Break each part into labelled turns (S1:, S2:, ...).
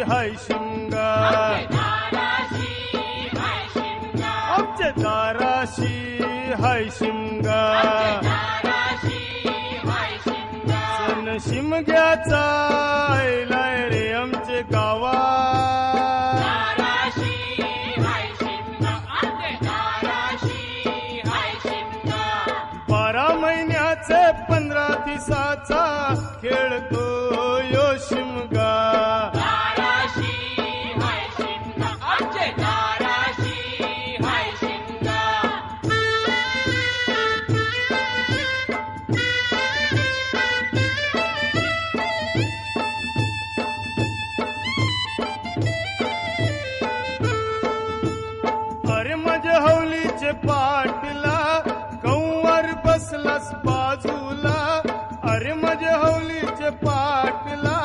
S1: हाय शिमगा, आमच्या दाराशी हाय शिमगा, सण शिमग्याचा आयलाय रे आमचे गावा, 12 महिन्याचे 15 दिवसाचा खेळतो यो शिमगा, अरे माझ्या हौलीचे पाटला कंवर बसलास बाजूला, अरे माझ्या हौलीचे पाटला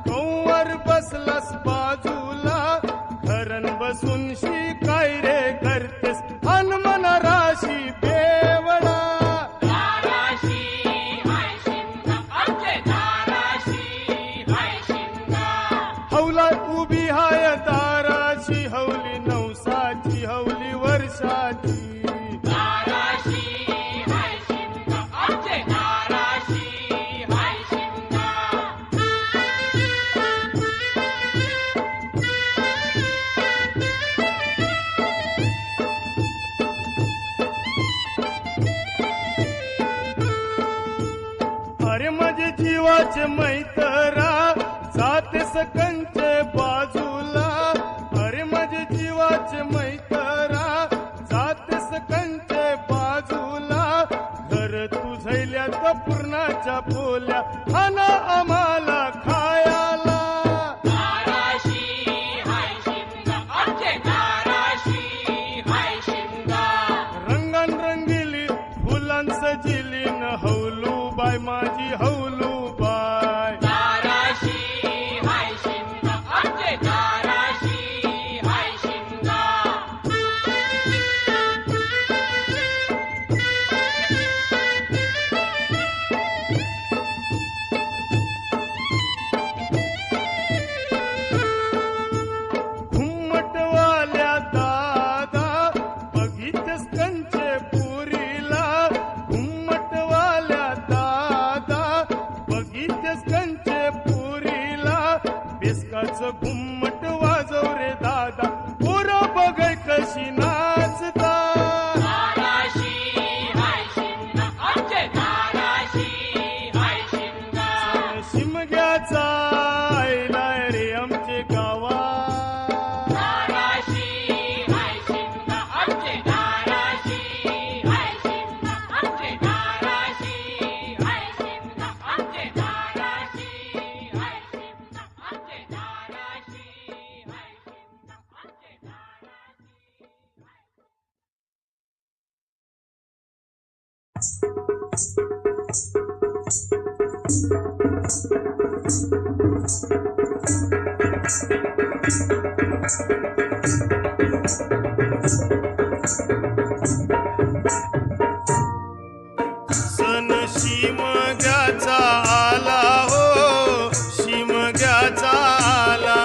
S1: कंवर बसलास बाजूला, घरन बसून शिकाय रे करतेस हनुमान राशी बेवडा, हौला उभी हाय दाराशी, हौली नवसाची हौली वर्षाची, अरे माझे जीवाचे मैतरा जाते सकंचे बाजूला, अरे माझे जीवाचे मैतरा जाते सकंचे बाजूला, घर तुझैल्या तर पूर्णाच्या पोल्या खाना आम्हाला खायाला, रंगान रंगिली फुलां सजिली न हौलू बाय माझी हौलू बाय, घुम्मटवाल्या दादा बघितस कंचे पुरीला, घुम्मटवाल्या दादा बघितस कंचे पुरीला, बेसकाचं घुम्मट वाजव रे दादा पोरं बघाय कशी नाचता, शिमग्याचा आयलाय रे आमचे गावा, सण शिमग्याचा आला हो, शिमग्याचा आला,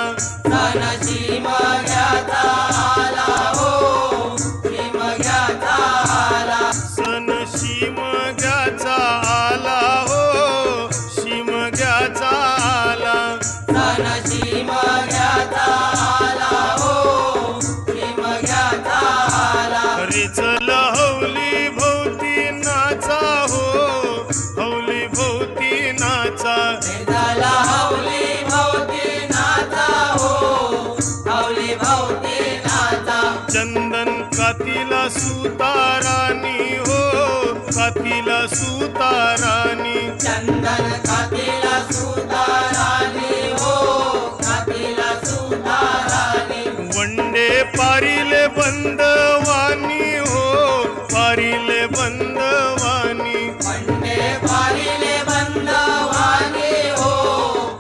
S2: सण शिमग्याचा आला हो, शिमग्याचा आला,
S1: सण शिमग्याचा आला हो, शिमग्याचा आला,
S2: सण शिमग्याचा आला हो, शिमग्याचा आला,
S1: अरे चल हौली भोवती नाचा हो, हौली भोवती नाचा,
S2: झाला हौली भोवती नाचा हो, हौली भोवती नाचा,
S1: चंदन कातीला सुतारानी हो, कातीला सुतारानी,
S2: चंदन कातीला सुतारानी हो, कातीला सुतारानी,
S1: वंडे पारिले बंदवानी हो, पारिले बंदवानी,
S2: वंडे पारिले बंदवानी हो,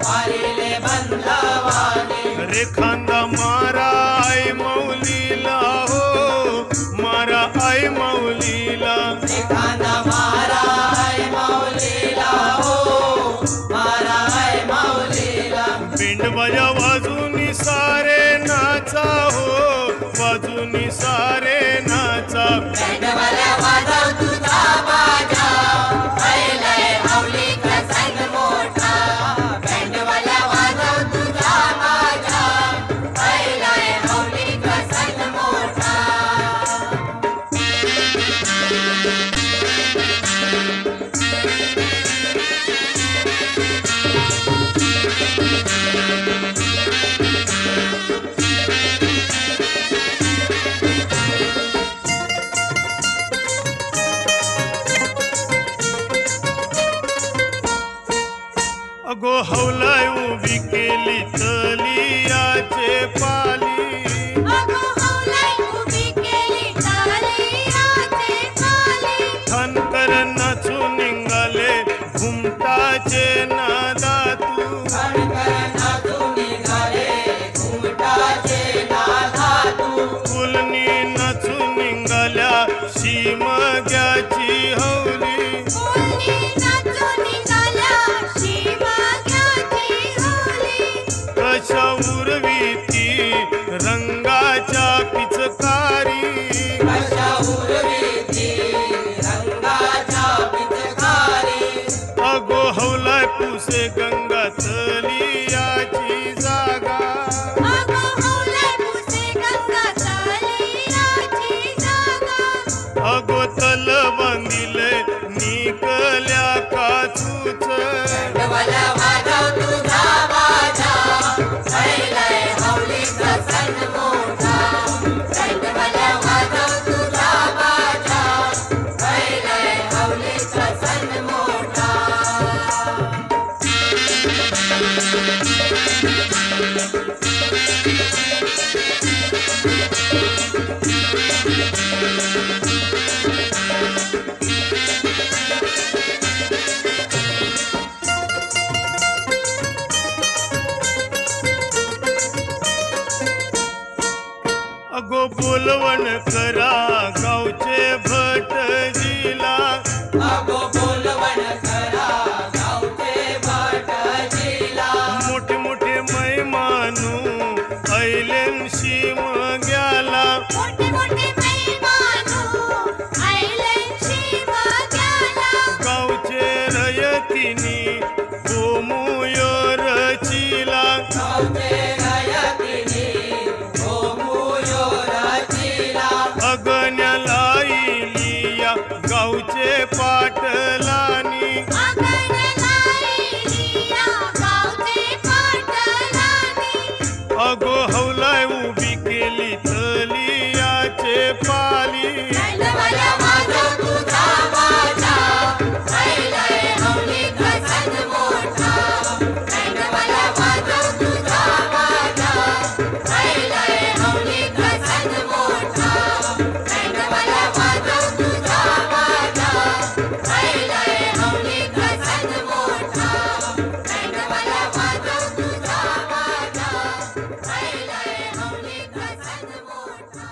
S2: पारिले बंदवानी,
S1: रे खांदा मारा आई मौलीला हो, मारा आई मौलीला,
S2: एखादा मारा है मौलीला हो, मारा है मौलीला,
S1: पिंड बजा वाजूनी वाजूनी सारे नाचा
S2: बँडवाल्या वाजव तुझा बाजा बैलाय माऊलीचा सण मोठा बँडवाल्या वाजव तुझा बाजा बैलाय माऊलीचा सण मोठा
S1: अगो हौलाय उभी केली तलियाचे पाली
S3: अगो हौलाय उभी केली तलियाचे पाली
S1: खानकर नाचून निघाले घुमटाचे नादातू
S2: खणकर नाचून निघाले घुमटाचे नादातू
S1: फुलनी नाचून निघाल्या शिमग्याची हौली
S3: फुलनी नाचून निघाल्या शिमग्याची हौली
S1: कशा उरवी ती रंगाच्या पिचकारी
S2: अशा उर्वीती रंगाच्या पिचकारी
S1: अगो हौलाय पुसे गंगा तलियाची जागा
S3: अगो हौलाय पुसे गंगा तलियाची जागा
S1: अगो तल बांधिले निकल्या काचूच
S2: बँडवाल्या वाजव तुझा बाजा बैलाय माऊलीचा सण मोठा बँडवाल्या वाजव तुझा बाजा बैलाय माऊलीचा सण मोठा
S1: अगो बोलवण करा गावचे भटजीला
S2: अगो बोलवण करा गावचे भटजीला
S1: मोठे मोठे मैमानू ऐलेन शिमग्याला
S3: मोठे मोठे मेहमानू आयले शिमग्याला
S1: गावचे रयतीनी गोमुयो रचिला
S2: गावचे रयतीनी गोमुयो रचिला
S1: अगण्याला इलिया गावचे पाटलानी
S3: आगणला इलिया गावचे पाटलानी
S1: अगो हौलाय उभी केली तलियाचे पाली
S2: बँडवाल्या वाजव तुझा बाजा बैलाय माऊलीचा सण मोठा बँडवाल्या वाजव तुझा बाजा बैलाय माऊलीचा सण मोठा बँडवाल्या वाजव तुझा बाजा बैलाय माऊलीचा सण मोठा बँडवाल्या वाजव तुझा बाजा बैलाय माऊलीचा सण मोठा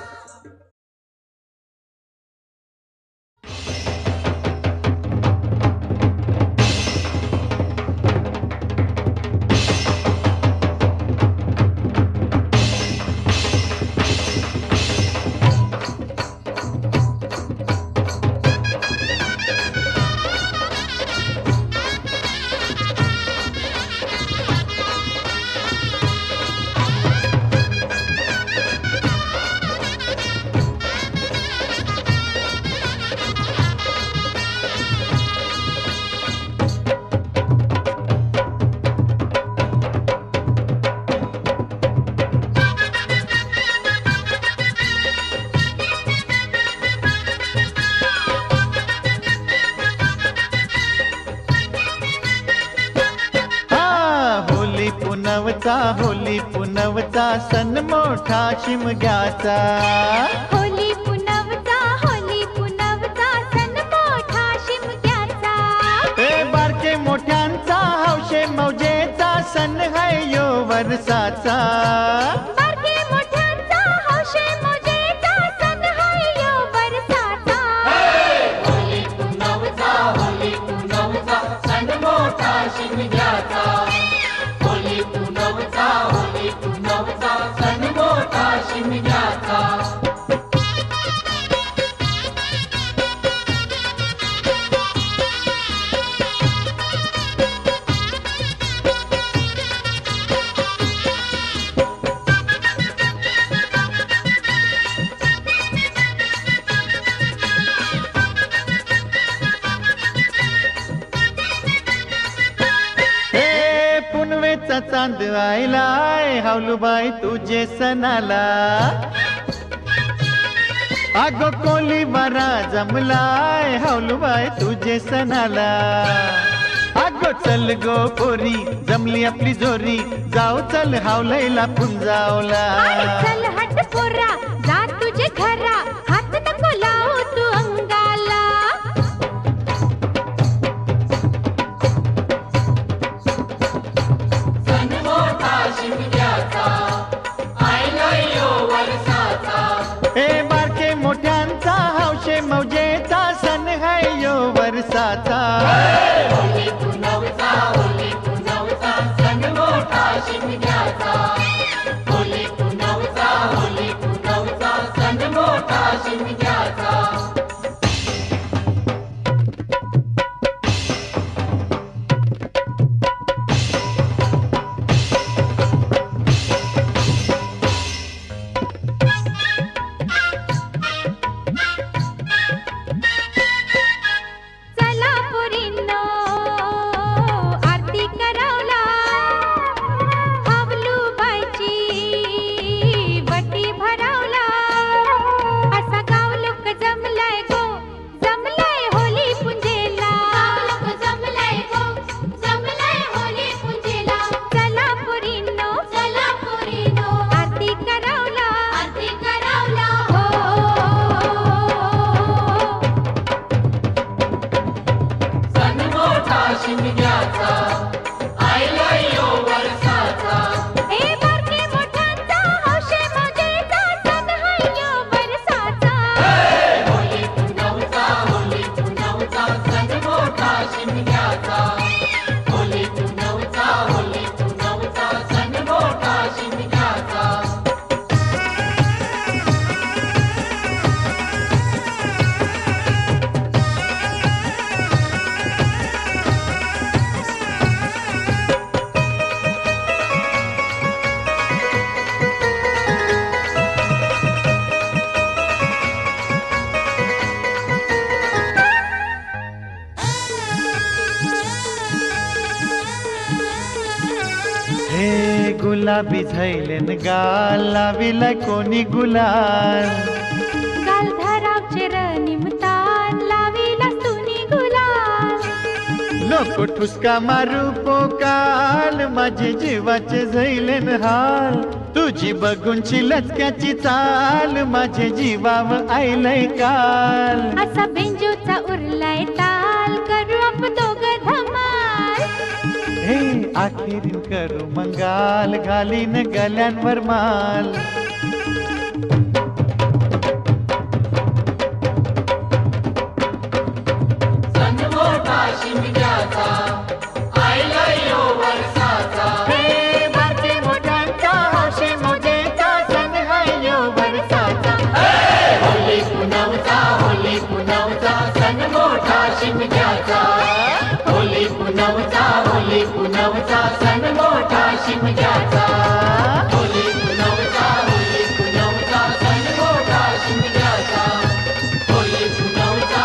S4: होली पुनवचा सण मोठा शिमग्याचा
S3: होली पुनवचा सण मोठा शिमग्याचा
S4: हे बारके मोठ्यांचा हौशे मौजेचा सण है यो वर्षाचा
S3: बारके मोठ्यांचा हौशे मौजेचा सण है यो वर्षाचा
S2: होली पुनवचा सण मोठा शिमग्याचा होली पुनवचा सण मोठा शिमग्याचा
S4: चांद आयलाय हावलूबाई तुझे सणाला अगो कोली बरा जमलाय हावलूबाई तुझे सणाला अगो चल गो पोरी जमली आपली जोरी जाऊ चल हावलईला पुंजावला
S3: चल हट पोरा जा तुझे घरा हात नको लावू तू अंगाला
S2: सण मोठा शिमग्याचा आयला यो वर्षाचा
S4: ए बारके मोठ्यांचा हौशे मौजेचा सण है यो वर्षाचा
S2: होली पुनवचा सण मोठा शिमग्याचा होली पुनवचा सण मोठा शिमग्याचा
S3: चला पोरींनो आरती करावला हावलूबाईची वटी भरावला असा गाव लोक जमलाय गो जमलाय होली पुंजेला जमलाय गो जमलाय होली पुंजेला चला पोरींनो आरती करावला हो
S2: सण मोठा शिमग्याचा आयला यो वर्षाचा
S3: ए बारके मोठ्यांचा हौशे मौजेचा सण हाय यो वर्षाचा
S2: होली पुनवचा सण मोठा शिमग्याचा होली पुनवचा सण मोठा शिमग्याचा
S4: हे गुलाबी झैलेन गाल लाविलाय कोणी गुलाल
S3: गाल धरावचे निमतान लाविला तुनी गुलाल
S4: नको ठुसका मारू पोकाल माझे जीवाचे झैलेन हाल तुझी बघूनची लचक्याची चाल माझे जीवाव आयलय काल
S3: असा बेंजूचा उरलाय ताल करू आप दोघ धमाल
S4: हे आखेरीन करू मंगाल घालीन गल्यांवर माल
S2: सण मोठा शिमग्याचा आयला यो वर्षाचा
S4: हे बारके मोठ्यांचा हौशे मौजेचा सण हाय यो वर्षाचा
S2: होली पुनवचा सण मोठा शिमग्याचा होली पुनवचा सण मोठा शिमग्याचा होली पुनवचा सण मोठा शिमग्याचा होली पुनवचा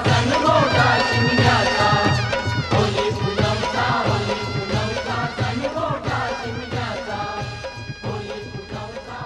S2: सण मोठा शिमग्याचा होली पुनवचा सण मोठा शिमग्याचा होली पुनवचा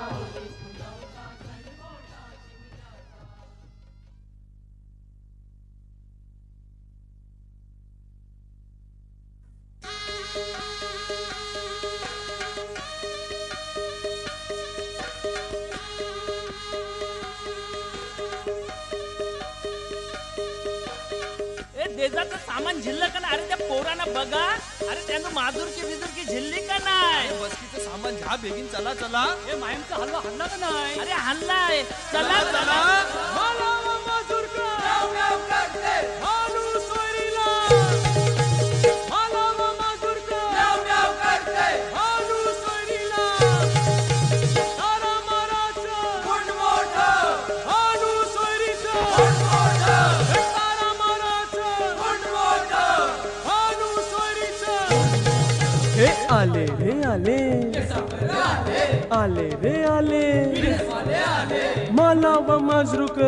S5: देजाचं सामान झिल्लं का नाही? अरे त्या पोरांना बघा, अरे त्यानं माजूरची बिजूरची झिल्ली का नाही?
S6: बस्तीचं सामान घ्या बेगीन चला चला
S5: हे माईमचा हलवा हल्ला का नाही? अरे हल्लाय, चला चला.
S6: हे आले रे आले आले रे आले मला व मजरूक